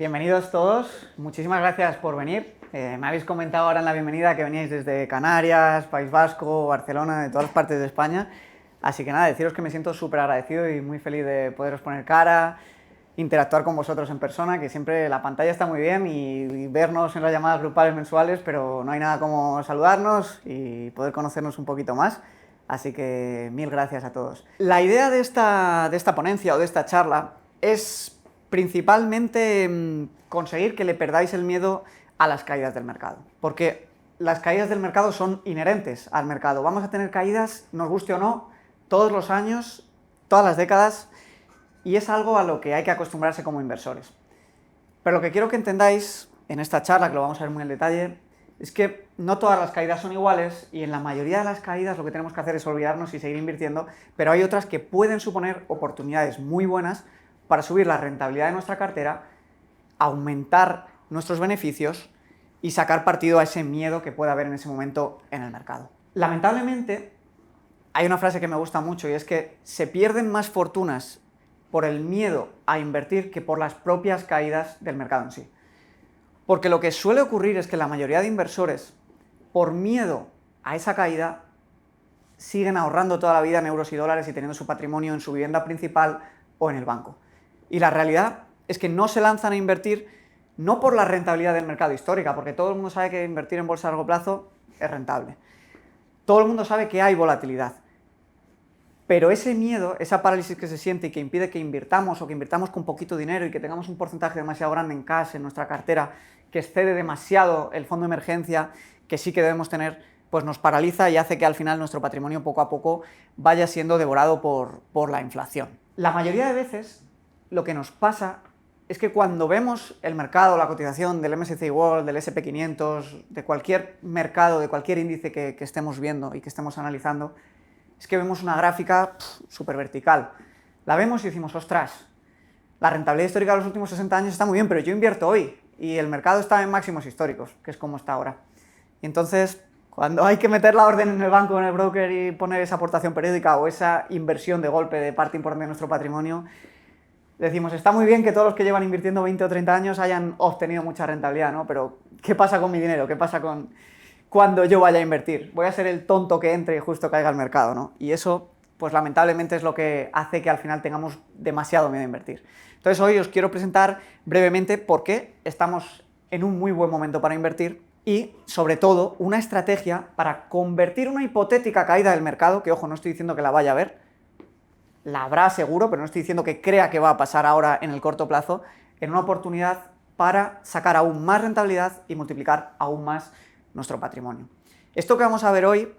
Bienvenidos todos, muchísimas gracias por venir. Me habéis comentado ahora en la bienvenida que veníais desde Canarias, País Vasco, Barcelona, de todas las partes de España. Así que nada, deciros que me siento súper agradecido y muy feliz de poderos poner cara, interactuar con vosotros en persona, que siempre la pantalla está muy bien y vernos en las llamadas grupales mensuales, pero no hay nada como saludarnos y poder conocernos un poquito más. Así que mil gracias a todos. La idea de esta ponencia o de esta charla es principalmente conseguir que le perdáis el miedo a las caídas del mercado. Porque las caídas del mercado son inherentes al mercado. Vamos a tener caídas, nos guste o no, todos los años, todas las décadas, y es algo a lo que hay que acostumbrarse como inversores. Pero lo que quiero que entendáis en esta charla, que lo vamos a ver muy en detalle, es que no todas las caídas son iguales y en la mayoría de las caídas lo que tenemos que hacer es olvidarnos y seguir invirtiendo, pero hay otras que pueden suponer oportunidades muy buenas para subir la rentabilidad de nuestra cartera, aumentar nuestros beneficios y sacar partido a ese miedo que pueda haber en ese momento en el mercado. Lamentablemente, hay una frase que me gusta mucho y es que se pierden más fortunas por el miedo a invertir que por las propias caídas del mercado en sí. Porque lo que suele ocurrir es que la mayoría de inversores, por miedo a esa caída, siguen ahorrando toda la vida en euros y dólares y teniendo su patrimonio en su vivienda principal o en el banco. Y la realidad es que no se lanzan a invertir no por la rentabilidad del mercado histórica, porque todo el mundo sabe que invertir en bolsa a largo plazo es rentable. Todo el mundo sabe que hay volatilidad. Pero ese miedo, esa parálisis que se siente y que impide que invirtamos o que invirtamos con poquito dinero y que tengamos un porcentaje demasiado grande en cash, en nuestra cartera, que excede demasiado el fondo de emergencia que sí que debemos tener, pues nos paraliza y hace que al final nuestro patrimonio poco a poco vaya siendo devorado por la inflación. La mayoría de veces lo que nos pasa es que cuando vemos el mercado, la cotización del MSCI World, del S&P 500, de cualquier mercado, de cualquier índice que estemos viendo y que estemos analizando, es que vemos una gráfica súper vertical. La vemos y decimos, ostras, la rentabilidad histórica de los últimos 60 años está muy bien, pero yo invierto hoy y el mercado está en máximos históricos, que es como está ahora. Y entonces, cuando hay que meter la orden en el banco, en el broker y poner esa aportación periódica o esa inversión de golpe de parte importante de nuestro patrimonio, decimos, está muy bien que todos los que llevan invirtiendo 20 o 30 años hayan obtenido mucha rentabilidad, ¿no? Pero, ¿qué pasa con mi dinero? ¿Qué pasa con cuando yo vaya a invertir? Voy a ser el tonto que entre y justo caiga al mercado, ¿no? Y eso, pues lamentablemente es lo que hace que al final tengamos demasiado miedo a invertir. Entonces hoy os quiero presentar brevemente por qué estamos en un muy buen momento para invertir y, sobre todo, una estrategia para convertir una hipotética caída del mercado, que ojo, no estoy diciendo que la vaya a haber, la habrá seguro, pero no estoy diciendo que crea que va a pasar ahora en el corto plazo, en una oportunidad para sacar aún más rentabilidad y multiplicar aún más nuestro patrimonio. Esto que vamos a ver hoy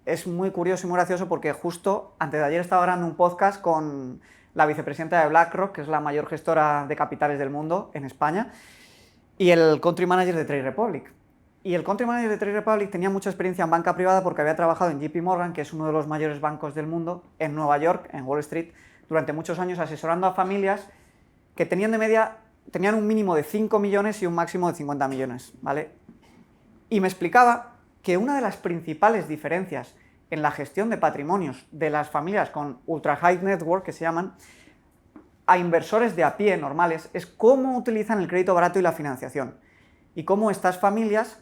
es muy curioso y muy gracioso porque justo antes de ayer estaba grabando un podcast con la vicepresidenta de BlackRock, que es la mayor gestora de capitales del mundo en España, y el country manager de Trade Republic. Y el country manager de Trade Republic tenía mucha experiencia en banca privada porque había trabajado en JP Morgan, que es uno de los mayores bancos del mundo, en Nueva York, en Wall Street, durante muchos años asesorando a familias que tenían de media, tenían un mínimo de 5 millones y un máximo de 50 millones, ¿vale? Y me explicaba que una de las principales diferencias en la gestión de patrimonios de las familias con ultra high net worth, que se llaman, a inversores de a pie normales, es cómo utilizan el crédito barato y la financiación. Y cómo estas familias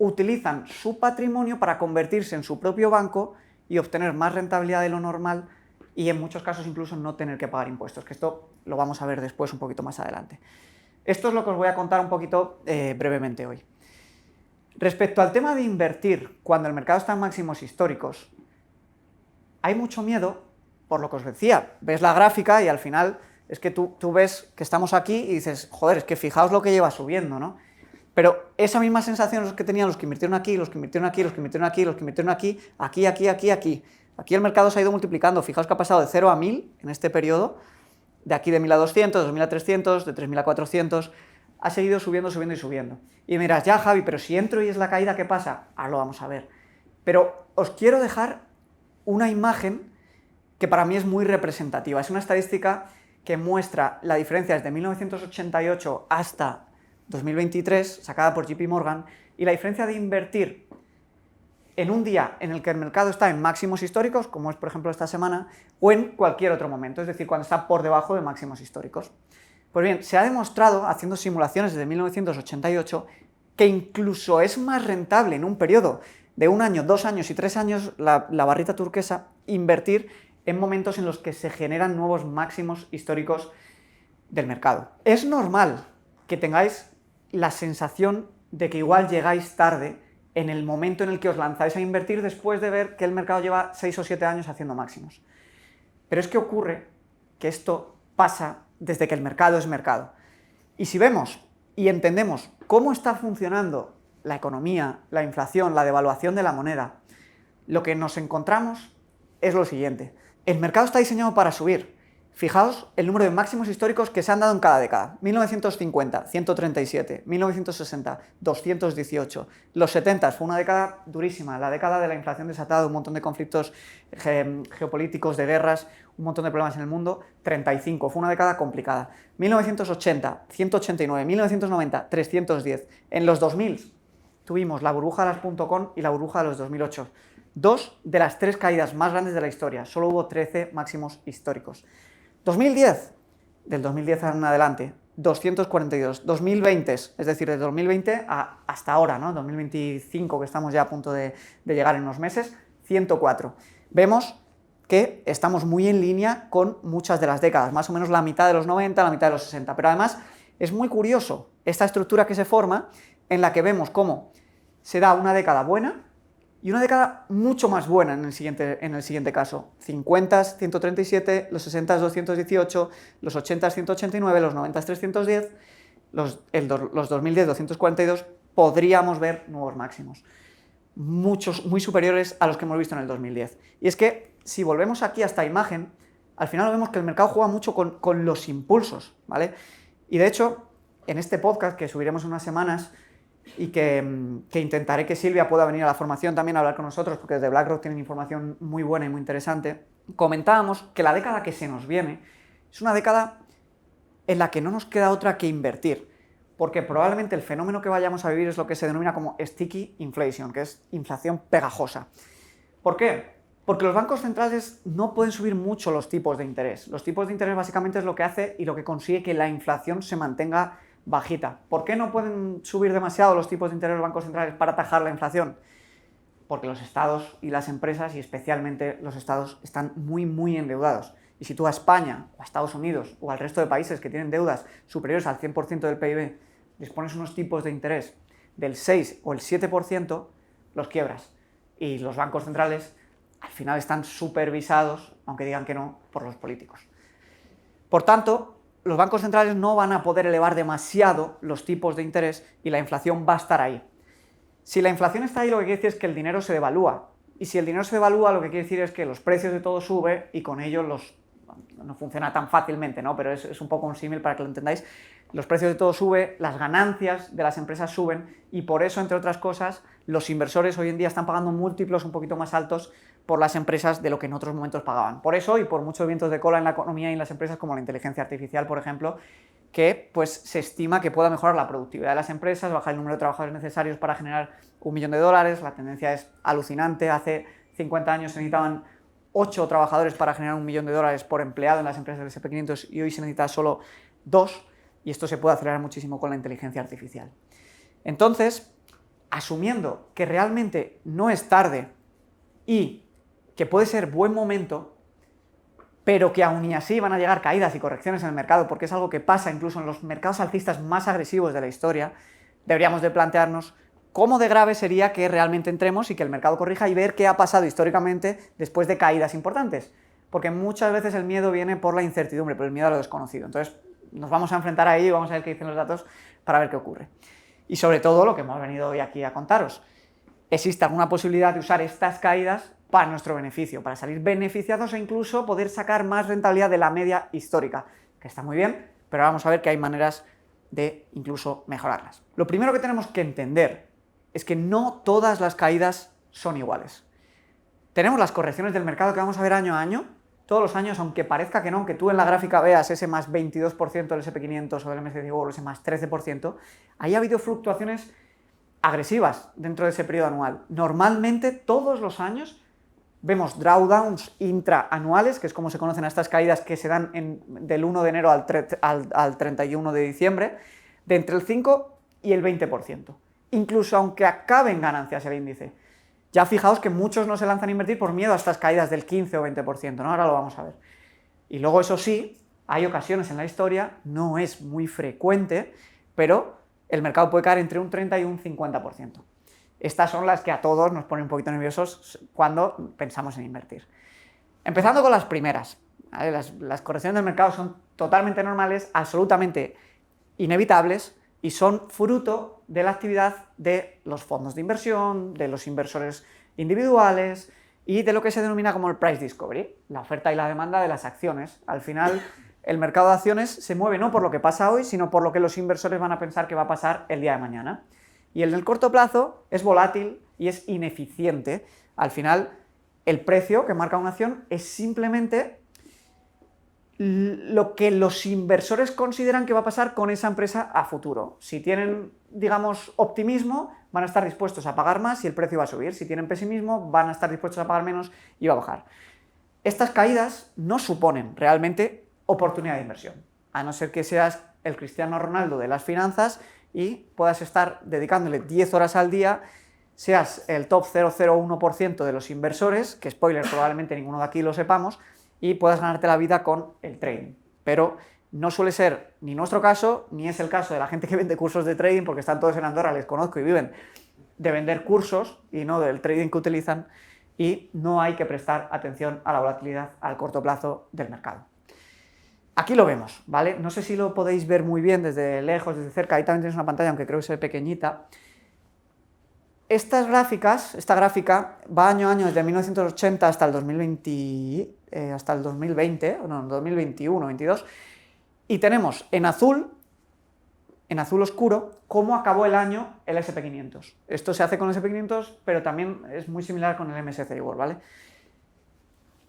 utilizan su patrimonio para convertirse en su propio banco y obtener más rentabilidad de lo normal y en muchos casos incluso no tener que pagar impuestos, que esto lo vamos a ver después un poquito más adelante. Esto es lo que os voy a contar un poquito brevemente hoy. Respecto al tema de invertir cuando el mercado está en máximos históricos, hay mucho miedo, por lo que os decía, ves la gráfica y al final es que tú ves que estamos aquí y dices, joder, es que fijaos lo que lleva subiendo, ¿no? Pero esa misma sensación es que tenían los que invirtieron aquí, los que invirtieron aquí, los que invirtieron aquí, los que invirtieron aquí, aquí, aquí, aquí, aquí. Aquí el mercado se ha ido multiplicando, fijaos que ha pasado de 0 a 1000 en este periodo, de aquí de 1000 a 200, de 2000 a 300, de 3000 a 400, ha seguido subiendo, subiendo y subiendo. Y me dirás, ya Javi, pero si entro y es la caída, ¿qué pasa? Ahora lo vamos a ver. Pero os quiero dejar una imagen que para mí es muy representativa. Es una estadística que muestra la diferencia desde 1988 hasta 2023, sacada por JP Morgan, y la diferencia de invertir en un día en el que el mercado está en máximos históricos, como es por ejemplo esta semana, o en cualquier otro momento, es decir, cuando está por debajo de máximos históricos. Pues bien, se ha demostrado, haciendo simulaciones desde 1988, que incluso es más rentable en un periodo de 1 año, 2 años y 3 años, la barrita turquesa, invertir en momentos en los que se generan nuevos máximos históricos del mercado. Es normal que tengáis la sensación de que igual llegáis tarde en el momento en el que os lanzáis a invertir después de ver que el mercado lleva 6 o 7 años haciendo máximos. Pero es que ocurre que esto pasa desde que el mercado es mercado. Y si vemos y entendemos cómo está funcionando la economía, la inflación, la devaluación de la moneda, lo que nos encontramos es lo siguiente. El mercado está diseñado para subir. Fijaos el número de máximos históricos que se han dado en cada década. 1950, 137, 1960, 218, los 70 fue una década durísima, la década de la inflación desatada, un montón de conflictos geopolíticos, de guerras, un montón de problemas en el mundo, 35, fue una década complicada. 1980, 189, 1990, 310. En los 2000 tuvimos la burbuja de las .com y la burbuja de los 2008. 2 de las 3 caídas más grandes de la historia, solo hubo 13 máximos históricos. 2010, del 2010 en adelante, 242. 2020, es decir, desde 2020 hasta ahora, ¿no? 2025, que estamos ya a punto de llegar en unos meses, 104. Vemos que estamos muy en línea con muchas de las décadas, más o menos la mitad de los 90, la mitad de los 60. Pero además es muy curioso esta estructura que se forma en la que vemos cómo se da una década buena y una década mucho más buena en el siguiente caso. 50, 137, los 60, 218, los 80, 189, los 90, 310, los 2010, 242, podríamos ver nuevos máximos. Muchos, muy superiores a los que hemos visto en el 2010. Y es que, si volvemos aquí a esta imagen, al final vemos que el mercado juega mucho con los impulsos, ¿vale? Y de hecho, en este podcast que subiremos en unas semanas, y que intentaré que Silvia pueda venir a la formación también a hablar con nosotros, porque desde BlackRock tienen información muy buena y muy interesante, comentábamos que la década que se nos viene es una década en la que no nos queda otra que invertir, porque probablemente el fenómeno que vayamos a vivir es lo que se denomina como sticky inflation, que es inflación pegajosa. ¿Por qué? Porque los bancos centrales no pueden subir mucho los tipos de interés. Los tipos de interés básicamente es lo que hace y lo que consigue que la inflación se mantenga bajita. ¿Por qué no pueden subir demasiado los tipos de interés de los bancos centrales para atajar la inflación? Porque los estados y las empresas, y especialmente los estados, están muy endeudados. Y si tú a España, o a Estados Unidos, o al resto de países que tienen deudas superiores al 100% del PIB, les pones unos tipos de interés del 6 o el 7%, los quiebras. Y los bancos centrales, al final, están supervisados, aunque digan que no, por los políticos. Por tanto, los bancos centrales no van a poder elevar demasiado los tipos de interés y la inflación va a estar ahí. Si la inflación está ahí, lo que quiere decir es que el dinero se devalúa. Y si el dinero se devalúa, lo que quiere decir es que los precios de todo suben y con ello no funciona tan fácilmente, ¿no? Pero es un poco un símil para que lo entendáis. Los precios de todo suben, las ganancias de las empresas suben y por eso, entre otras cosas, los inversores hoy en día están pagando múltiplos un poquito más altos por las empresas de lo que en otros momentos pagaban. Por eso y por muchos vientos de cola en la economía y en las empresas como la inteligencia artificial, por ejemplo, que pues se estima que pueda mejorar la productividad de las empresas, bajar el número de trabajadores necesarios para generar $1 millón. La tendencia es alucinante. Hace 50 años se necesitaban 8 trabajadores para generar $1 millón por empleado en las empresas del SP500 y hoy se necesita solo 2, y esto se puede acelerar muchísimo con la inteligencia artificial. Entonces, asumiendo que realmente no es tarde y que puede ser buen momento, pero que aún y así van a llegar caídas y correcciones en el mercado, porque es algo que pasa incluso en los mercados alcistas más agresivos de la historia, deberíamos de plantearnos cómo de grave sería que realmente entremos y que el mercado corrija y ver qué ha pasado históricamente después de caídas importantes. Porque muchas veces el miedo viene por la incertidumbre, por el miedo a lo desconocido. Entonces nos vamos a enfrentar ahí y vamos a ver qué dicen los datos para ver qué ocurre. Y sobre todo lo que hemos venido hoy aquí a contaros. ¿Existe alguna posibilidad de usar estas caídas para nuestro beneficio, para salir beneficiados e incluso poder sacar más rentabilidad de la media histórica? Que está muy bien, pero vamos a ver que hay maneras de incluso mejorarlas. Lo primero que tenemos que entender es que no todas las caídas son iguales. Tenemos las correcciones del mercado que vamos a ver año a año, todos los años, aunque parezca que no, aunque tú en la gráfica veas ese más 22% del SP500 o del MSCI World, ese más 13%, ahí ha habido fluctuaciones agresivas dentro de ese periodo anual. Normalmente, todos los años, Vemos drawdowns intraanuales, que es como se conocen a estas caídas que se dan del 1 de enero al 31 de diciembre, de entre el 5 y el 20%, incluso aunque acabe en ganancias el índice. Ya fijaos que muchos no se lanzan a invertir por miedo a estas caídas del 15 o 20%, ¿no? Ahora lo vamos a ver. Y luego, eso sí, hay ocasiones en la historia, no es muy frecuente, pero el mercado puede caer entre un 30 y un 50%. Estas son las que a todos nos ponen un poquito nerviosos cuando pensamos en invertir. Empezando con las primeras, ¿vale? Las correcciones del mercado son totalmente normales, absolutamente inevitables y son fruto de la actividad de los fondos de inversión, de los inversores individuales y de lo que se denomina como el price discovery, la oferta y la demanda de las acciones. Al final, el mercado de acciones se mueve no por lo que pasa hoy, sino por lo que los inversores van a pensar que va a pasar el día de mañana. Y el del corto plazo es volátil y es ineficiente. Al final, el precio que marca una acción es simplemente lo que los inversores consideran que va a pasar con esa empresa a futuro. Si tienen, digamos, optimismo, van a estar dispuestos a pagar más y el precio va a subir. Si tienen pesimismo, van a estar dispuestos a pagar menos y va a bajar. Estas caídas no suponen realmente oportunidad de inversión, a no ser que seas el Cristiano Ronaldo de las finanzas y puedas estar dedicándole 10 horas al día, seas el top 0,01% de los inversores, que spoiler, probablemente ninguno de aquí lo sepamos, y puedas ganarte la vida con el trading. Pero no suele ser ni nuestro caso, ni es el caso de la gente que vende cursos de trading, porque están todos en Andorra, les conozco y viven de vender cursos y no del trading que utilizan, y no hay que prestar atención a la volatilidad al corto plazo del mercado. Aquí lo vemos, ¿vale? No sé si lo podéis ver muy bien desde lejos, desde cerca. Ahí también tenéis una pantalla, aunque creo que se ve pequeñita. Esta gráfica va año a año, desde 1980 hasta el 2020, hasta el 2020, no, 2021, 2022, y tenemos en azul oscuro, cómo acabó el año el S&P 500. Esto se hace con el S&P 500, pero también es muy similar con el MSCI World, ¿vale?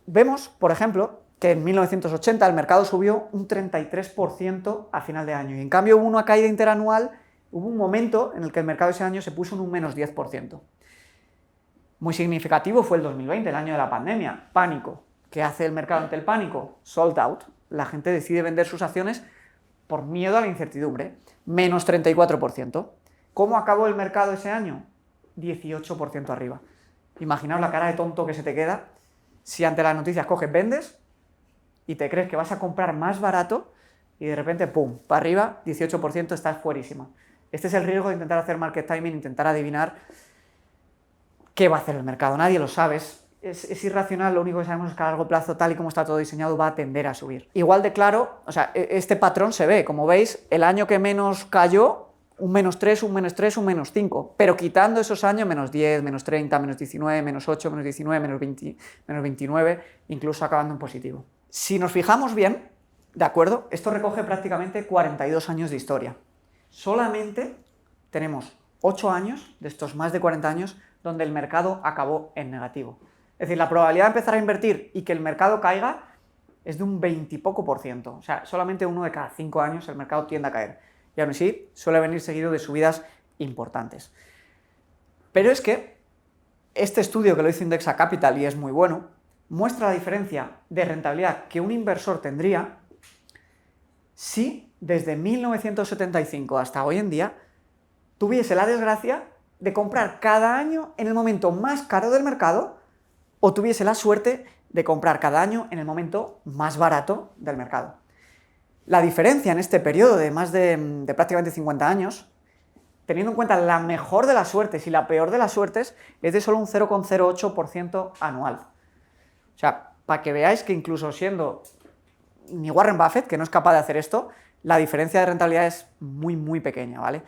Vemos, por ejemplo, que en 1980 el mercado subió un 33% a final de año, y en cambio hubo una caída interanual, hubo un momento en el que el mercado ese año se puso en un menos 10%. Muy significativo fue el 2020, el año de la pandemia. Pánico. ¿Qué hace el mercado ante el pánico? Sold out. La gente decide vender sus acciones por miedo a la incertidumbre. Menos 34%. ¿Cómo acabó el mercado ese año? 18% arriba. Imaginaos la cara de tonto que se te queda si ante las noticias coges, vendes y te crees que vas a comprar más barato y de repente, pum, para arriba, 18%, estás fuerísima. Este es el riesgo de intentar hacer market timing, intentar adivinar qué va a hacer el mercado. Nadie lo sabe, es irracional, lo único que sabemos es que a largo plazo, tal y como está todo diseñado, va a tender a subir. Igual de claro, o sea, este patrón se ve, como veis, el año que menos cayó, un menos 3, un menos 3, un menos 5, pero quitando esos años, menos 10, menos 30, menos 19, menos 8, menos 19, menos 20, menos 29, incluso acabando en positivo. Si nos fijamos bien, ¿de acuerdo? Esto recoge prácticamente 42 años de historia. Solamente tenemos 8 años, de estos más de 40 años, donde el mercado acabó en negativo. Es decir, la probabilidad de empezar a invertir y que el mercado caiga es de un 20 y poco por ciento. O sea, solamente uno de cada 5 años el mercado tiende a caer. Y aún así, suele venir seguido de subidas importantes. Pero es que este estudio que lo hizo Indexa Capital, y es muy bueno, muestra la diferencia de rentabilidad que un inversor tendría si desde 1975 hasta hoy en día tuviese la desgracia de comprar cada año en el momento más caro del mercado o tuviese la suerte de comprar cada año en el momento más barato del mercado. La diferencia en este periodo de más de prácticamente 50 años, teniendo en cuenta la mejor de las suertes y la peor de las suertes, es de solo un 0,08% anual. O sea, para que veáis que incluso siendo ni Warren Buffett, que no es capaz de hacer esto, la diferencia de rentabilidad es muy, muy pequeña, ¿vale?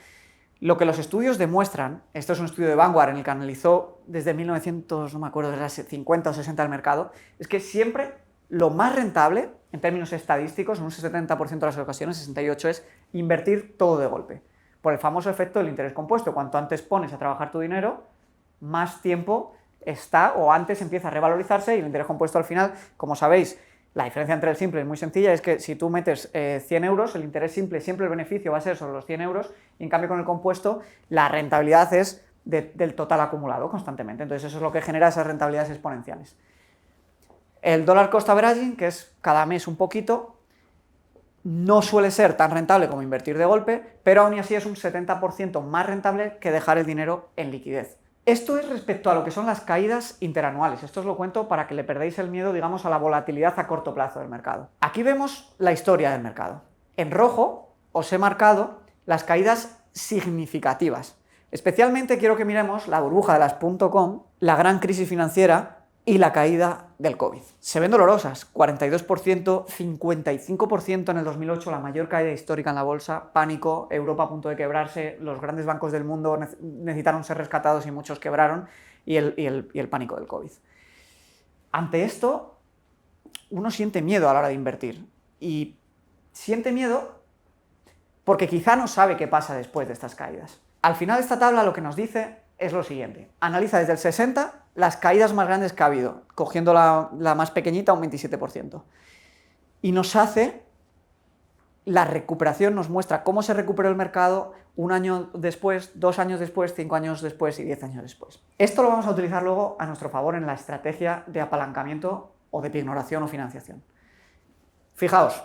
Lo que los estudios demuestran, esto es un estudio de Vanguard en el que analizó desde 1900, no me acuerdo, de las 50 o 60 del mercado, es que siempre lo más rentable, en términos estadísticos, en un 70% de las ocasiones, 68%, es invertir todo de golpe. Por el famoso efecto del interés compuesto. Cuanto antes pones a trabajar tu dinero, más tiempo está o antes empieza a revalorizarse, y el interés compuesto al final, como sabéis, la diferencia entre el simple es muy sencilla, es que si tú metes 100 euros, el interés simple, siempre el beneficio va a ser sobre los 100 euros, y en cambio con el compuesto la rentabilidad es del total acumulado constantemente. Entonces eso es lo que genera esas rentabilidades exponenciales. El dollar cost averaging, que es cada mes un poquito, no suele ser tan rentable como invertir de golpe, pero aún así es un 70% más rentable que dejar el dinero en liquidez. Esto es respecto a lo que son las caídas interanuales. Esto os lo cuento para que le perdáis el miedo, digamos, a la volatilidad a corto plazo del mercado. Aquí vemos la historia del mercado. En rojo os he marcado las caídas significativas. Especialmente quiero que miremos la burbuja de las .com, la gran crisis financiera y la caída del COVID. Se ven dolorosas, 42%, 55% en el 2008, la mayor caída histórica en la bolsa, pánico, Europa a punto de quebrarse, los grandes bancos del mundo necesitaron ser rescatados y muchos quebraron, y el pánico del COVID. Ante esto, uno siente miedo a la hora de invertir, y siente miedo porque quizá no sabe qué pasa después de estas caídas. Al final esta tabla lo que nos dice es lo siguiente: analiza desde el 60 las caídas más grandes que ha habido, cogiendo la más pequeñita, un 27%. Y nos hace la recuperación, nos muestra cómo se recuperó el mercado 1 año después, 2 años después, 5 años después y 10 años después. Esto lo vamos a utilizar luego a nuestro favor en la estrategia de apalancamiento o de pignoración o financiación. Fijaos,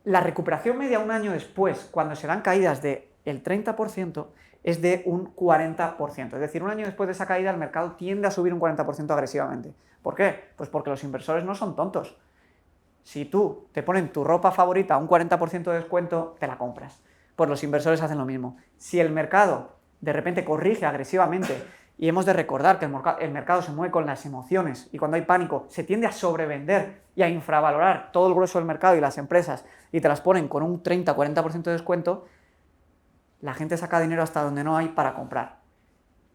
la recuperación media 1 año después, cuando se dan caídas del 30%, es de un 40%. Es decir, 1 año después de esa caída el mercado tiende a subir un 40% agresivamente. ¿Por qué? Pues porque los inversores no son tontos. Si tú te ponen tu ropa favorita a un 40% de descuento, te la compras. Pues los inversores hacen lo mismo. Si el mercado de repente corrige agresivamente, y hemos de recordar que el mercado se mueve con las emociones, y cuando hay pánico se tiende a sobrevender y a infravalorar todo el grueso del mercado y las empresas, y te las ponen con un 30-40% de descuento, la gente saca dinero hasta donde no hay para comprar.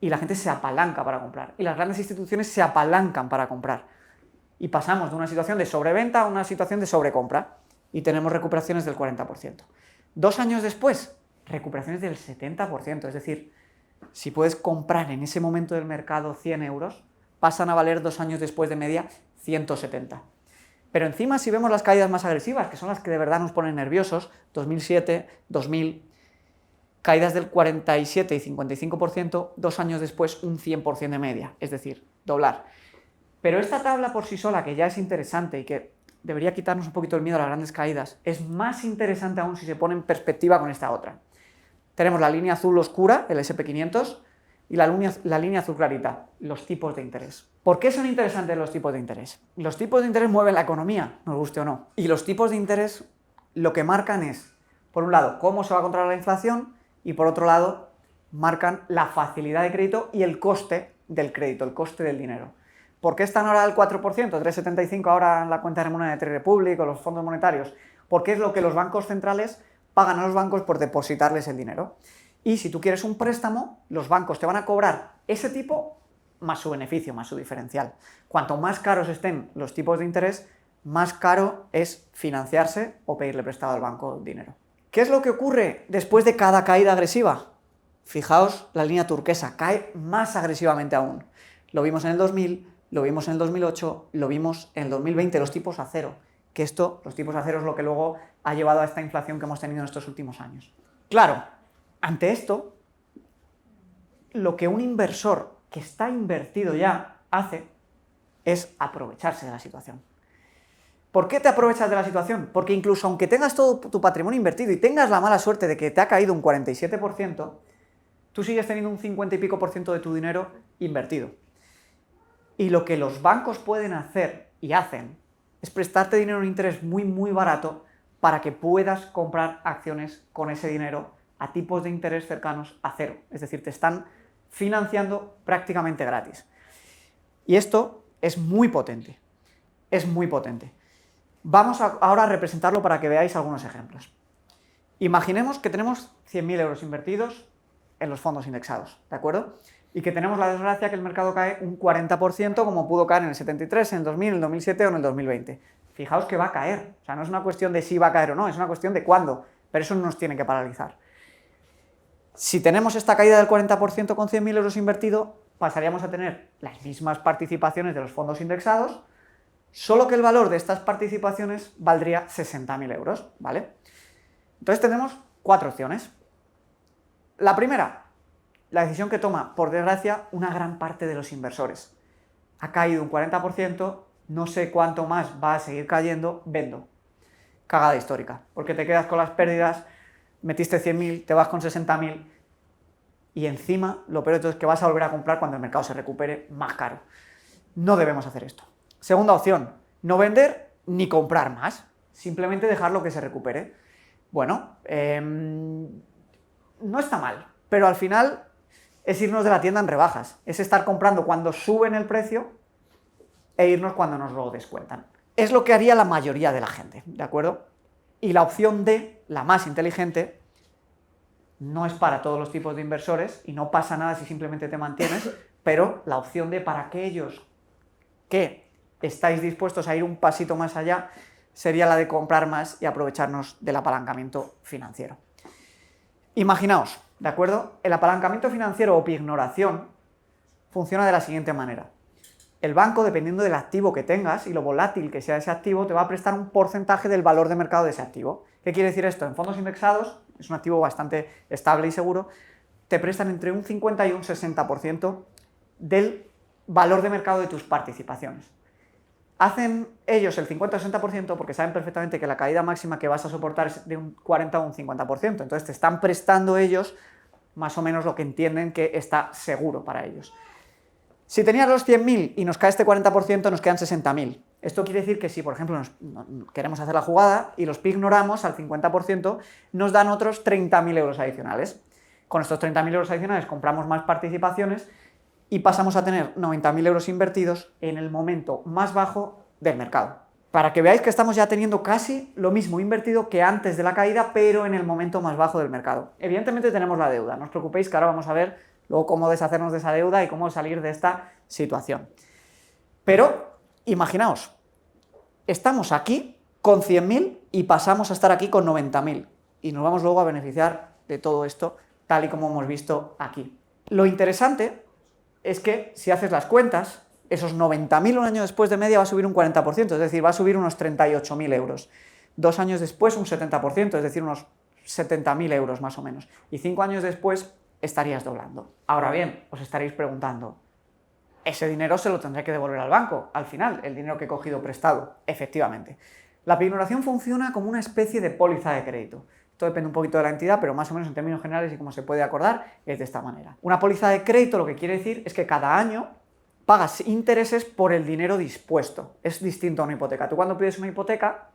Y la gente se apalanca para comprar. Y las grandes instituciones se apalancan para comprar. Y pasamos de una situación de sobreventa a una situación de sobrecompra. Y tenemos recuperaciones del 40%. 2 años después, recuperaciones del 70%. Es decir, si puedes comprar en ese momento del mercado 100 euros, pasan a valer 2 años después de media 170. Pero encima, si vemos las caídas más agresivas, que son las que de verdad nos ponen nerviosos, 2007, 2000... caídas del 47 y 55%, 2 años después un 100% de media, es decir, doblar. Pero esta tabla por sí sola, que ya es interesante y que debería quitarnos un poquito el miedo a las grandes caídas, es más interesante aún si se pone en perspectiva con esta otra. Tenemos la línea azul oscura, el SP500, y la línea azul clarita, los tipos de interés. ¿Por qué son interesantes los tipos de interés? Los tipos de interés mueven la economía, nos guste o no. Y los tipos de interés lo que marcan es, por un lado, cómo se va a controlar la inflación, y por otro lado, marcan la facilidad de crédito y el coste del crédito, el coste del dinero. ¿Por qué están ahora al 4%, 3,75 ahora en la cuenta remunerada de Trade Republic o los fondos monetarios? Porque es lo que los bancos centrales pagan a los bancos por depositarles el dinero. Y si tú quieres un préstamo, los bancos te van a cobrar ese tipo más su beneficio, más su diferencial. Cuanto más caros estén los tipos de interés, más caro es financiarse o pedirle prestado al banco dinero. ¿Qué es lo que ocurre después de cada caída agresiva? Fijaos, la línea turquesa cae más agresivamente aún. Lo vimos en el 2000, lo vimos en el 2008, lo vimos en el 2020, los tipos a cero. Que los tipos a cero es lo que luego ha llevado a esta inflación que hemos tenido en estos últimos años. Claro, ante esto, lo que un inversor que está invertido ya hace es aprovecharse de la situación. ¿Por qué te aprovechas de la situación? Porque incluso aunque tengas todo tu patrimonio invertido y tengas la mala suerte de que te ha caído un 47%, tú sigues teniendo un 50 y pico por ciento de tu dinero invertido. Y lo que los bancos pueden hacer y hacen es prestarte dinero en interés muy, muy barato para que puedas comprar acciones con ese dinero a tipos de interés cercanos a cero. Es decir, te están financiando prácticamente gratis. Y esto es muy potente. Es muy potente. Vamos ahora a representarlo para que veáis algunos ejemplos. Imaginemos que tenemos 100.000 euros invertidos en los fondos indexados, ¿de acuerdo? Y que tenemos la desgracia que el mercado cae un 40%, como pudo caer en el 73, en el 2000, en el 2007 o en el 2020. Fijaos que va a caer, o sea, no es una cuestión de si va a caer o no, es una cuestión de cuándo, pero eso no nos tiene que paralizar. Si tenemos esta caída del 40% con 100.000 euros invertidos, pasaríamos a tener las mismas participaciones de los fondos indexados, solo que el valor de estas participaciones valdría 60.000 euros, ¿vale? Entonces tenemos 4 opciones. La primera, la decisión que toma, por desgracia, una gran parte de los inversores. Ha caído un 40%, no sé cuánto más va a seguir cayendo, vendo. Cagada histórica, porque te quedas con las pérdidas, metiste 100.000, te vas con 60.000 y encima lo peor de todo es que vas a volver a comprar cuando el mercado se recupere más caro. No debemos hacer esto. Segunda opción, no vender ni comprar más, simplemente dejarlo que se recupere. Bueno, no está mal, pero al final es irnos de la tienda en rebajas, es estar comprando cuando suben el precio e irnos cuando nos lo descuentan. Es lo que haría la mayoría de la gente, ¿de acuerdo? Y la opción D, la más inteligente, no es para todos los tipos de inversores y no pasa nada si simplemente te mantienes, pero la opción D para aquellos que estáis dispuestos a ir un pasito más allá sería la de comprar más y aprovecharnos del apalancamiento financiero. Imaginaos, ¿de acuerdo? El apalancamiento financiero o pignoración funciona de la siguiente manera. El banco, dependiendo del activo que tengas y lo volátil que sea ese activo, te va a prestar un porcentaje del valor de mercado de ese activo. ¿Qué quiere decir esto? En fondos indexados, es un activo bastante estable y seguro, te prestan entre un 50 y un 60% del valor de mercado de tus participaciones. Hacen ellos el 50 o 60% porque saben perfectamente que la caída máxima que vas a soportar es de un 40 o un 50%. Entonces te están prestando ellos más o menos lo que entienden que está seguro para ellos. Si tenías los 100.000 y nos cae este 40%, nos quedan 60.000. Esto quiere decir que si, por ejemplo, queremos hacer la jugada y los pignoramos al 50%, nos dan otros 30.000 euros adicionales. Con estos 30.000 euros adicionales compramos más participaciones y pasamos a tener 90.000 euros invertidos en el momento más bajo del mercado. Para que veáis que estamos ya teniendo casi lo mismo invertido que antes de la caída, pero en el momento más bajo del mercado. Evidentemente tenemos la deuda, no os preocupéis que ahora vamos a ver luego cómo deshacernos de esa deuda y cómo salir de esta situación. Pero imaginaos, estamos aquí con 100.000 y pasamos a estar aquí con 90.000 y nos vamos luego a beneficiar de todo esto tal y como hemos visto aquí. Lo interesante es que si haces las cuentas, esos 90.000 un año después de media va a subir un 40%, es decir, va a subir unos 38.000 euros. 2 años después un 70%, es decir, unos 70.000 euros más o menos. Y 5 años después estarías doblando. Ahora bien, os estaréis preguntando, ese dinero se lo tendré que devolver al banco, al final, el dinero que he cogido prestado. Efectivamente. La pignoración funciona como una especie de póliza de crédito. Esto depende un poquito de la entidad, pero más o menos en términos generales y como se puede acordar, es de esta manera. Una póliza de crédito lo que quiere decir es que cada año pagas intereses por el dinero dispuesto. Es distinto a una hipoteca. Tú cuando pides una hipoteca,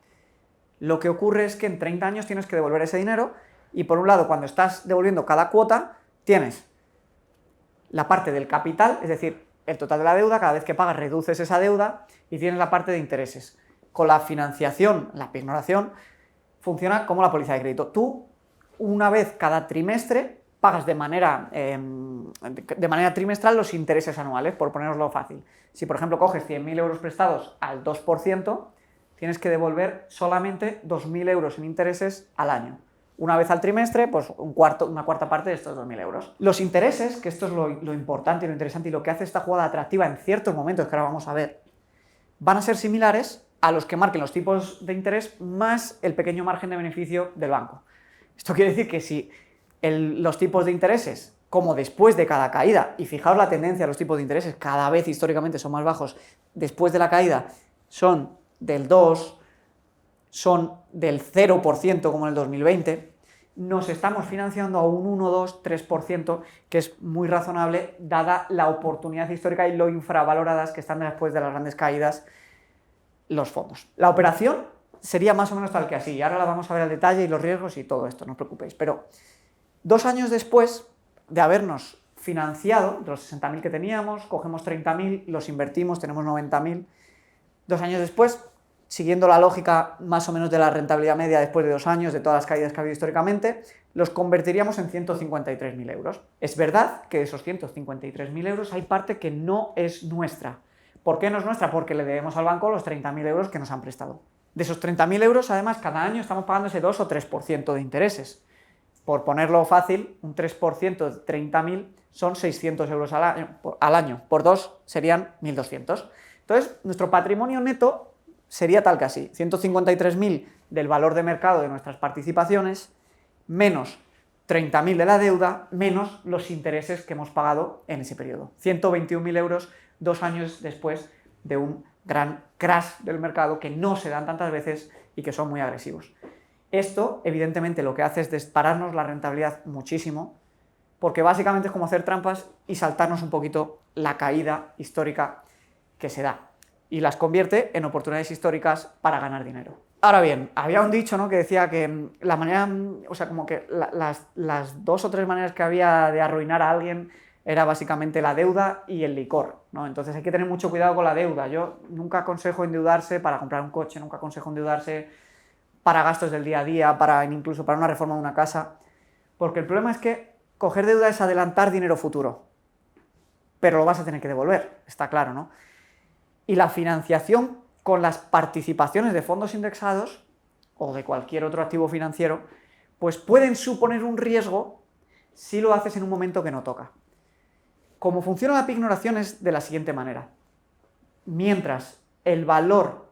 lo que ocurre es que en 30 años tienes que devolver ese dinero y por un lado, cuando estás devolviendo cada cuota, tienes la parte del capital, es decir, el total de la deuda, cada vez que pagas reduces esa deuda y tienes la parte de intereses. Con la financiación, la pignoración, funciona como la póliza de crédito. Tú, una vez cada trimestre, pagas de manera trimestral los intereses anuales, por poneroslo fácil. Si, por ejemplo, coges 100.000 euros prestados al 2%, tienes que devolver solamente 2.000 euros en intereses al año. Una vez al trimestre, pues una cuarta parte de estos 2.000 euros. Los intereses, que esto es lo importante y lo interesante y lo que hace esta jugada atractiva en ciertos momentos, que ahora vamos a ver, van a ser similares a los que marquen los tipos de interés más el pequeño margen de beneficio del banco. Esto quiere decir que si los tipos de intereses, como después de cada caída, y fijaos la tendencia de los tipos de intereses, cada vez históricamente son más bajos, después de la caída son del 2, son del 0% como en el 2020, nos estamos financiando a un 1, 2, 3%, que es muy razonable dada la oportunidad histórica y lo infravaloradas que están después de las grandes caídas los fondos. La operación sería más o menos tal que así, y ahora la vamos a ver al detalle y los riesgos y todo esto, no os preocupéis, pero 2 años después de habernos financiado, de los 60.000 que teníamos, cogemos 30.000, los invertimos, tenemos 90.000, 2 años después, siguiendo la lógica más o menos de la rentabilidad media después de 2 años, de todas las caídas que ha habido históricamente, los convertiríamos en 153.000 euros. Es verdad que de esos 153.000 euros hay parte que no es nuestra. ¿Por qué no es nuestra? Porque le debemos al banco los 30.000 euros que nos han prestado. De esos 30.000 euros, además, cada año estamos pagando ese 2 o 3% de intereses. Por ponerlo fácil, un 3% de 30.000 son 600 euros al año. Por 2 serían 1.200. Entonces, nuestro patrimonio neto sería tal que así, 153.000 del valor de mercado de nuestras participaciones, menos 30.000 de la deuda, menos los intereses que hemos pagado en ese periodo. 121.000 euros 2 años después de un gran crash del mercado que no se dan tantas veces y que son muy agresivos. Esto, evidentemente, lo que hace es dispararnos la rentabilidad muchísimo, porque básicamente es como hacer trampas y saltarnos un poquito la caída histórica que se da, y las convierte en oportunidades históricas para ganar dinero. Ahora bien, había un dicho, ¿no?, que decía que la manera, o sea, como que las 2 o 3 maneras que había de arruinar a alguien era básicamente la deuda y el licor, ¿no? Entonces hay que tener mucho cuidado con la deuda. Yo nunca aconsejo endeudarse para comprar un coche, nunca aconsejo endeudarse para gastos del día a día, incluso para una reforma de una casa, porque el problema es que coger deuda es adelantar dinero futuro, pero lo vas a tener que devolver, está claro, ¿no? Y la financiación con las participaciones de fondos indexados o de cualquier otro activo financiero, pues pueden suponer un riesgo si lo haces en un momento que no toca. Como funciona la pignoración es de la siguiente manera. Mientras el valor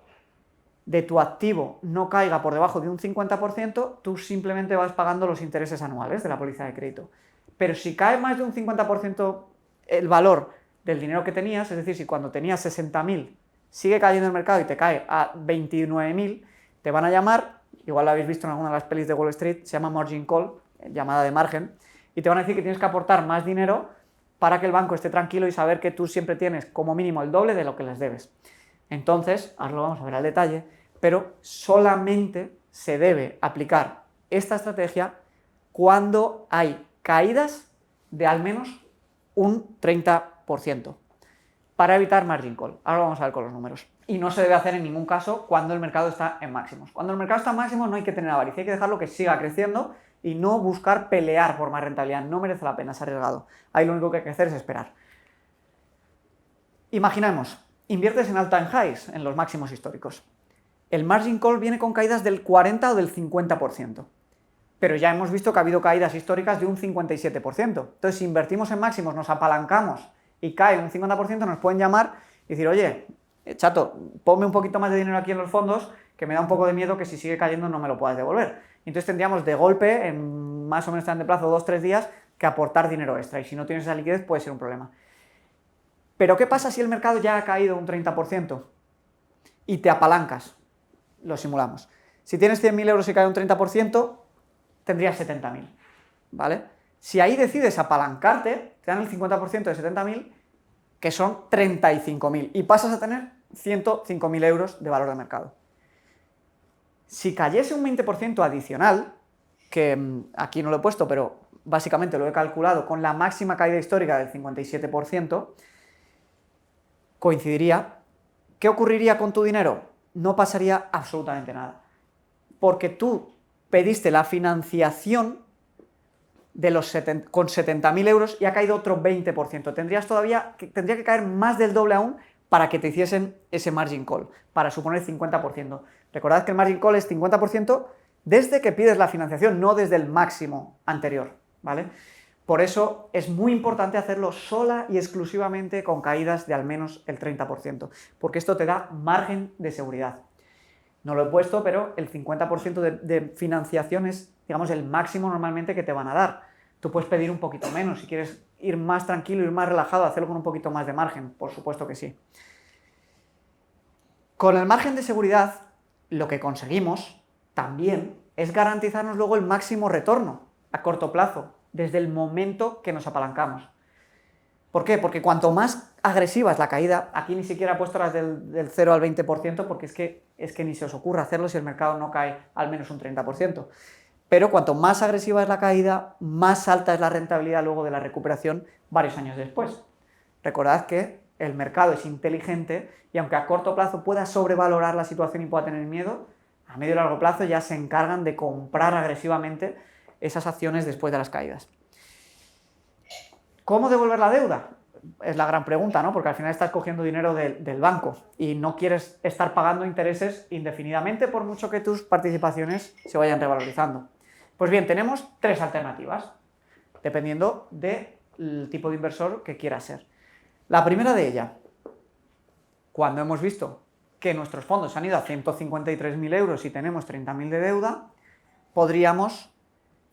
de tu activo no caiga por debajo de un 50%, tú simplemente vas pagando los intereses anuales de la póliza de crédito. Pero si cae más de un 50% el valor del dinero que tenías, es decir, si cuando tenías 60.000 sigue cayendo el mercado y te cae a 29.000, te van a llamar, igual lo habéis visto en alguna de las pelis de Wall Street, se llama margin call, llamada de margen, y te van a decir que tienes que aportar más dinero para que el banco esté tranquilo y saber que tú siempre tienes como mínimo el doble de lo que les debes. Entonces, ahora lo vamos a ver al detalle, pero solamente se debe aplicar esta estrategia cuando hay caídas de al menos un 30%, para evitar margin call. Ahora vamos a ver con los números. Y no se debe hacer en ningún caso cuando el mercado está en máximos. Cuando el mercado está en máximos no hay que tener avaricia, hay que dejarlo que siga creciendo y no buscar pelear por más rentabilidad. No merece la pena, es arriesgado. Ahí lo único que hay que hacer es esperar. Imaginemos, inviertes en all-time highs, en los máximos históricos. El margin call viene con caídas del 40 o del 50%. Pero ya hemos visto que ha habido caídas históricas de un 57%. Entonces, si invertimos en máximos, nos apalancamos y cae un 50%, nos pueden llamar y decir, oye, chato, ponme un poquito más de dinero aquí en los fondos, que me da un poco de miedo que si sigue cayendo no me lo puedas devolver. Y entonces tendríamos de golpe, en más o menos tan de plazo, 2-3 días, que aportar dinero extra. Y si no tienes esa liquidez, puede ser un problema. Pero ¿qué pasa si el mercado ya ha caído un 30% y te apalancas? Lo simulamos. Si tienes 100.000 euros y cae un 30%, tendrías 70.000, ¿vale? Si ahí decides apalancarte, te dan el 50% de 70.000, que son 35.000, y pasas a tener 105.000 euros de valor de mercado. Si cayese un 20% adicional, que aquí no lo he puesto, pero básicamente lo he calculado con la máxima caída histórica del 57%, coincidiría. ¿Qué ocurriría con tu dinero? No pasaría absolutamente nada, porque tú pediste la financiación de con 70.000 euros y ha caído otro 20%. Tendría que caer más del doble aún para que te hiciesen ese margin call, para suponer 50%. Recordad que el margin call es 50% desde que pides la financiación, no desde el máximo anterior, ¿vale? Por eso es muy importante hacerlo sola y exclusivamente con caídas de al menos el 30%, porque esto te da margen de seguridad. No lo he puesto, pero el 50% de financiación es, digamos, el máximo normalmente que te van a dar. Tú puedes pedir un poquito menos, si quieres ir más tranquilo, ir más relajado, hacerlo con un poquito más de margen, por supuesto que sí. Con el margen de seguridad, lo que conseguimos también es garantizarnos luego el máximo retorno a corto plazo, desde el momento que nos apalancamos. ¿Por qué? Porque cuanto más agresiva es la caída, aquí ni siquiera he puesto las del 0 al 20%, porque es que ni se os ocurra hacerlo si el mercado no cae al menos un 30%. Pero cuanto más agresiva es la caída, más alta es la rentabilidad luego de la recuperación varios años después. Recordad que el mercado es inteligente y aunque a corto plazo pueda sobrevalorar la situación y pueda tener miedo, a medio y largo plazo ya se encargan de comprar agresivamente esas acciones después de las caídas. ¿Cómo devolver la deuda? Es la gran pregunta, ¿no? Porque al final estás cogiendo dinero del banco y no quieres estar pagando intereses indefinidamente por mucho que tus participaciones se vayan revalorizando. Pues bien, tenemos 3 alternativas, dependiendo del tipo de inversor que quieras ser. La primera de ellas, cuando hemos visto que nuestros fondos han ido a 153.000 euros y tenemos 30.000 de deuda, podríamos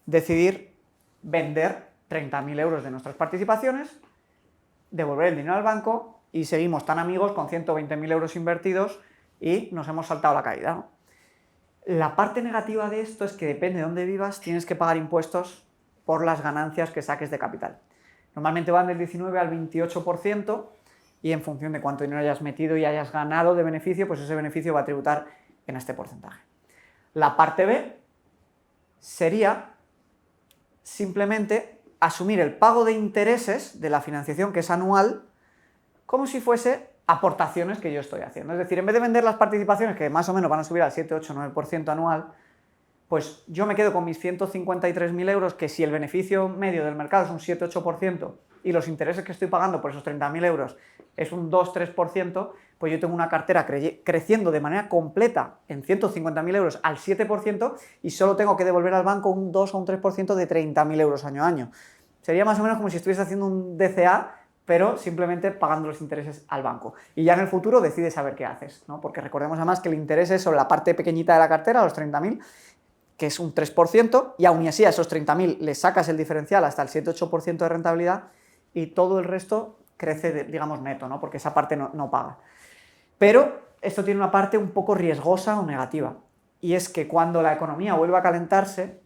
decidir vender 30.000 euros de nuestras participaciones, devolver el dinero al banco y seguimos tan amigos con 120.000 euros invertidos y nos hemos saltado la caída, ¿no? La parte negativa de esto es que depende de dónde vivas, tienes que pagar impuestos por las ganancias que saques de capital. Normalmente van del 19 al 28% y en función de cuánto dinero hayas metido y hayas ganado de beneficio, pues ese beneficio va a tributar en este porcentaje. La parte B sería simplemente asumir el pago de intereses de la financiación, que es anual, como si fuese aportaciones que yo estoy haciendo. Es decir, en vez de vender las participaciones, que más o menos van a subir al 7, 8, 9% anual, pues yo me quedo con mis 153.000 euros, que si el beneficio medio del mercado es un 7, 8% y los intereses que estoy pagando por esos 30.000 euros es un 2, 3%, pues yo tengo una cartera creciendo de manera completa en 150.000 euros al 7% y solo tengo que devolver al banco un 2 o un 3% de 30.000 euros año a año. Sería más o menos como si estuviese haciendo un DCA, pero simplemente pagando los intereses al banco. Y ya en el futuro decides a ver qué haces, ¿no? Porque recordemos además que el interés es sobre la parte pequeñita de la cartera, los 30.000, que es un 3%, y aún así a esos 30.000 le sacas el diferencial hasta el 7-8% de rentabilidad y todo el resto crece, digamos, neto, ¿no? Porque esa parte no paga. Pero esto tiene una parte un poco riesgosa o negativa, y es que cuando la economía vuelva a calentarse,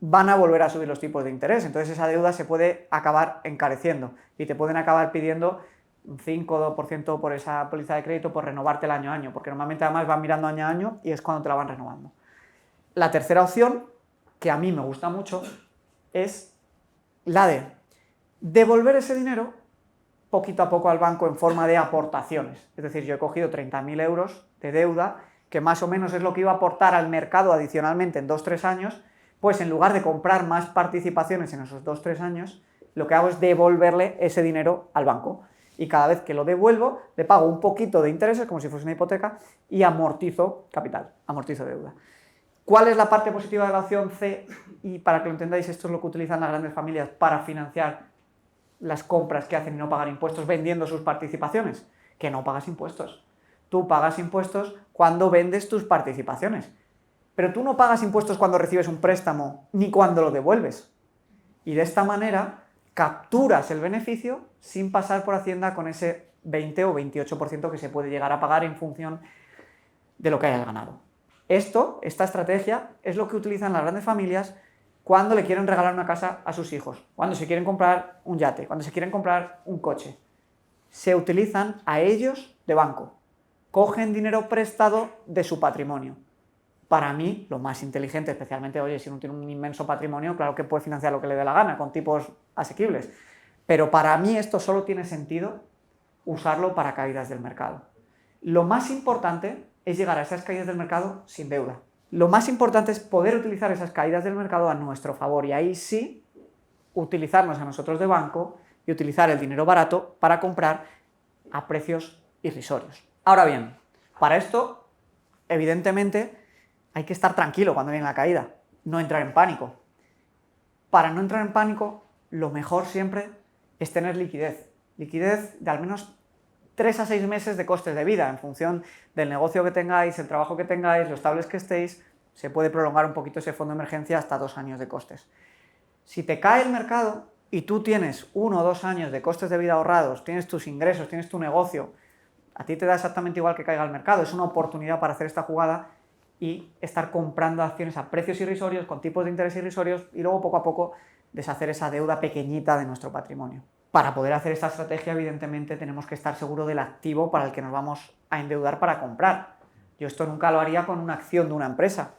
van a volver a subir los tipos de interés, entonces esa deuda se puede acabar encareciendo y te pueden acabar pidiendo un 5 o 2% por esa póliza de crédito por renovarte el año a año, porque normalmente además van mirando año a año y es cuando te la van renovando. La tercera opción, que a mí me gusta mucho, es la de devolver ese dinero poquito a poco al banco en forma de aportaciones. Es decir, yo he cogido 30.000 euros de deuda, que más o menos es lo que iba a aportar al mercado adicionalmente en 2-3 años, pues en lugar de comprar más participaciones en esos 2-3 años, lo que hago es devolverle ese dinero al banco. Y cada vez que lo devuelvo, le pago un poquito de intereses, como si fuese una hipoteca, y amortizo capital, amortizo deuda. ¿Cuál es la parte positiva de la opción C? Y para que lo entendáis, esto es lo que utilizan las grandes familias para financiar las compras que hacen y no pagar impuestos vendiendo sus participaciones. Que no pagas impuestos. Tú pagas impuestos cuando vendes tus participaciones. Pero tú no pagas impuestos cuando recibes un préstamo ni cuando lo devuelves. Y de esta manera capturas el beneficio sin pasar por Hacienda con ese 20 o 28% que se puede llegar a pagar en función de lo que hayas ganado. Esta estrategia es lo que utilizan las grandes familias cuando le quieren regalar una casa a sus hijos, cuando se quieren comprar un yate, cuando se quieren comprar un coche. Se utilizan a ellos de banco. Cogen dinero prestado de su patrimonio. Para mí, lo más inteligente, especialmente, oye, si uno tiene un inmenso patrimonio, claro que puede financiar lo que le dé la gana, con tipos asequibles. Pero para mí esto solo tiene sentido usarlo para caídas del mercado. Lo más importante es llegar a esas caídas del mercado sin deuda. Lo más importante es poder utilizar esas caídas del mercado a nuestro favor, y ahí sí, utilizarnos a nosotros de banco y utilizar el dinero barato para comprar a precios irrisorios. Ahora bien, para esto, evidentemente, hay que estar tranquilo cuando viene la caída, no entrar en pánico. Para no entrar en pánico, lo mejor siempre es tener liquidez. Liquidez de al menos 3 a 6 meses de costes de vida, en función del negocio que tengáis, el trabajo que tengáis, lo estables que estéis, se puede prolongar un poquito ese fondo de emergencia hasta 2 años de costes. Si te cae el mercado y tú tienes 1 o 2 años de costes de vida ahorrados, tienes tus ingresos, tienes tu negocio, a ti te da exactamente igual que caiga el mercado, es una oportunidad para hacer esta jugada y estar comprando acciones a precios irrisorios, con tipos de interés irrisorios, y luego poco a poco deshacer esa deuda pequeñita de nuestro patrimonio. Para poder hacer esta estrategia, evidentemente, tenemos que estar seguros del activo para el que nos vamos a endeudar para comprar. Yo esto nunca lo haría con una acción de una empresa,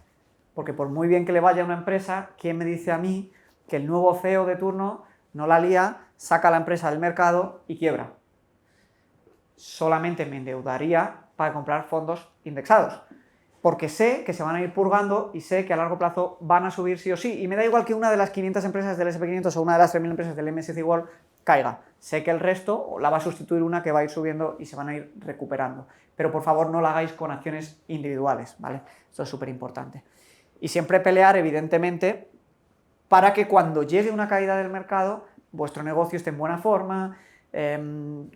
porque por muy bien que le vaya a una empresa, ¿quién me dice a mí que el nuevo CEO de turno no la lía, saca a la empresa del mercado y quiebra? Solamente me endeudaría para comprar fondos indexados, porque sé que se van a ir purgando y sé que a largo plazo van a subir sí o sí, y me da igual que una de las 500 empresas del SP500 o una de las 3.000 empresas del MSCI World caiga. Sé que el resto la va a sustituir una que va a ir subiendo y se van a ir recuperando. Pero por favor no lo hagáis con acciones individuales, ¿vale? Esto es súper importante. Y siempre pelear, evidentemente, para que cuando llegue una caída del mercado, vuestro negocio esté en buena forma,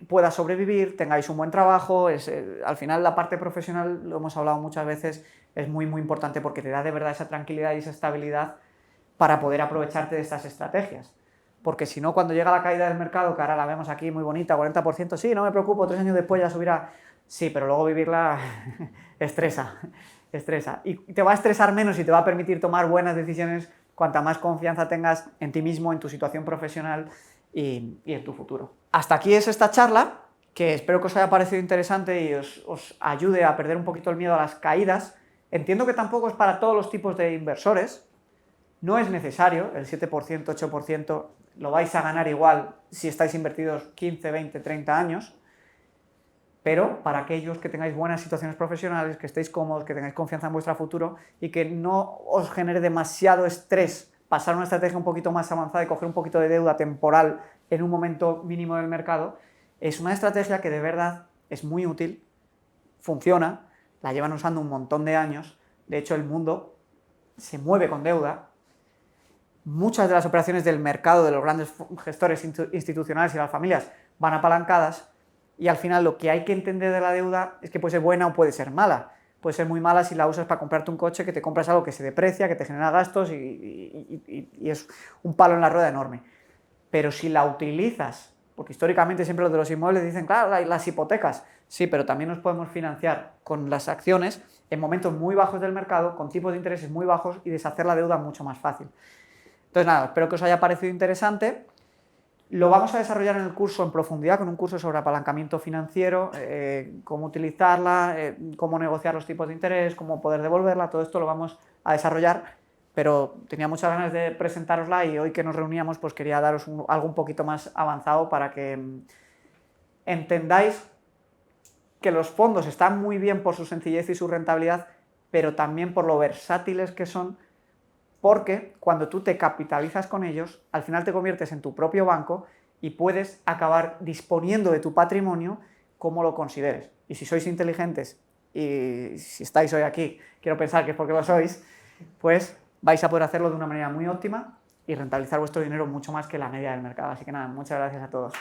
pueda sobrevivir, tengáis un buen trabajo. Al final la parte profesional, lo hemos hablado muchas veces, es muy muy importante porque te da de verdad esa tranquilidad y esa estabilidad para poder aprovecharte de estas estrategias. porque si no, cuando llega la caída del mercado, que ahora la vemos aquí muy bonita, 40%, sí, no me preocupo, 3 años después ya subirá. Sí, pero luego vivirla estresa. Y te va a estresar menos y te va a permitir tomar buenas decisiones cuanta más confianza tengas en ti mismo, en tu situación profesional y en tu futuro. Hasta aquí es esta charla, que espero que os haya parecido interesante y os ayude a perder un poquito el miedo a las caídas. Entiendo que tampoco es para todos los tipos de inversores, no es necesario, el 7%, 8% lo vais a ganar igual si estáis invertidos 15, 20, 30 años, pero para aquellos que tengáis buenas situaciones profesionales, que estéis cómodos, que tengáis confianza en vuestro futuro y que no os genere demasiado estrés pasar una estrategia un poquito más avanzada y coger un poquito de deuda temporal en un momento mínimo del mercado, es una estrategia que de verdad es muy útil, funciona, la llevan usando un montón de años, de hecho el mundo se mueve con deuda. Muchas de las operaciones del mercado de los grandes gestores institucionales y las familias van apalancadas y al final lo que hay que entender de la deuda es que puede ser buena o puede ser mala. Puede ser muy mala si la usas para comprarte un coche, que te compras algo que se deprecia, que te genera gastos y es un palo en la rueda enorme. Pero si la utilizas, porque históricamente siempre los de los inmuebles dicen, claro, las hipotecas, sí, pero también nos podemos financiar con las acciones en momentos muy bajos del mercado, con tipos de intereses muy bajos y deshacer la deuda mucho más fácil. Entonces nada, espero que os haya parecido interesante. Lo vamos a desarrollar en el curso en profundidad, con un curso sobre apalancamiento financiero, cómo utilizarla, cómo negociar los tipos de interés, cómo poder devolverla, todo esto lo vamos a desarrollar, pero tenía muchas ganas de presentárosla y hoy que nos reuníamos pues quería daros algo un poquito más avanzado para que entendáis que los fondos están muy bien por su sencillez y su rentabilidad, pero también por lo versátiles que son, porque cuando tú te capitalizas con ellos, al final te conviertes en tu propio banco y puedes acabar disponiendo de tu patrimonio como lo consideres. Y si sois inteligentes y si estáis hoy aquí, quiero pensar que es porque lo sois, pues vais a poder hacerlo de una manera muy óptima y rentabilizar vuestro dinero mucho más que la media del mercado. Así que nada, muchas gracias a todos.